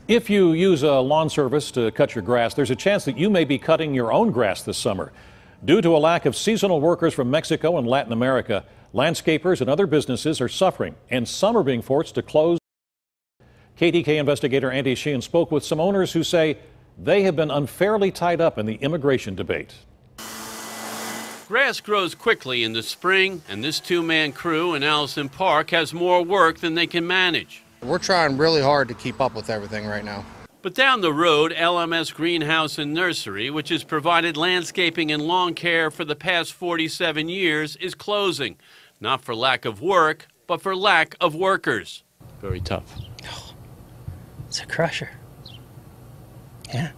If you use a lawn service to cut your grass, there's a chance that you may be cutting your own grass this summer. Due to a lack of seasonal workers from Mexico and Latin America, landscapers and other businesses are suffering, and some are being forced to close. KDKA investigator Andy Sheehan spoke with some owners who say they have been unfairly tied up in the immigration debate. Grass grows quickly in the spring, and this two-man crew in Allison Park has more work than they can manage. We're trying really hard to keep up with everything right now. But down the road, LMS Greenhouse and Nursery, which has provided landscaping and lawn care for the past 47 years, is closing. Not for lack of work, but for lack of workers. Very tough. Oh, it's a crusher. Yeah.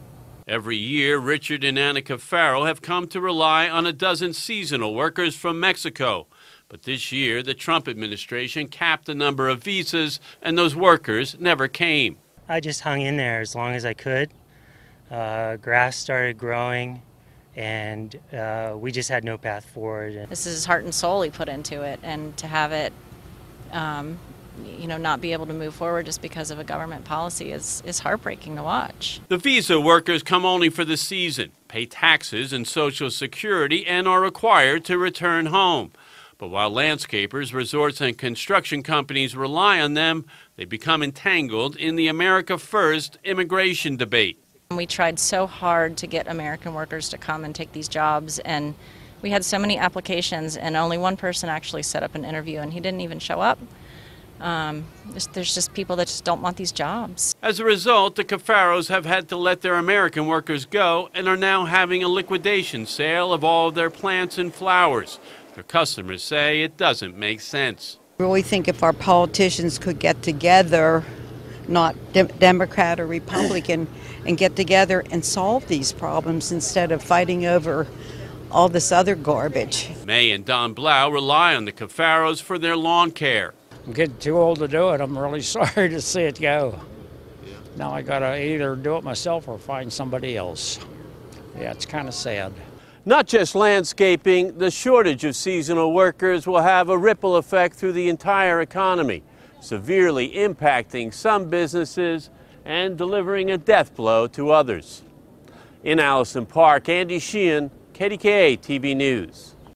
Every year, Richard and Annika Farrow have come to rely on a dozen seasonal workers from Mexico. But this year, the Trump administration capped the number of visas, and those workers never came. I just hung in there as long as I could. Grass started growing, and we just had no path forward. This is heart and soul he put into it, and to have it, not be able to move forward just because of a government policy is heartbreaking to watch. The visa workers come only for the season, pay taxes and Social Security, and are required to return home. But while landscapers, resorts, and construction companies rely on them, they become entangled in the America First immigration debate. We tried so hard to get American workers to come and take these jobs, and we had so many applications, and only one person actually set up an interview, and he didn't even show up. There's just people that just don't want these jobs. As a result, the Cafaros have had to let their American workers go and are now having a liquidation sale of all of their plants and flowers. Their customers say it doesn't make sense. I really think if our politicians could get together, not Democrat or Republican, and get together and solve these problems instead of fighting over all this other garbage. May and Don Blau rely on the Cafaros for their lawn care. I'm getting too old to do it. I'm really sorry to see it go. Now I gotta either do it myself or find somebody else. Yeah, it's kind of sad. Not just landscaping, the shortage of seasonal workers will have a ripple effect through the entire economy, severely impacting some businesses and delivering a death blow to others. In Allison Park, Andy Sheehan, KDKA-TV News.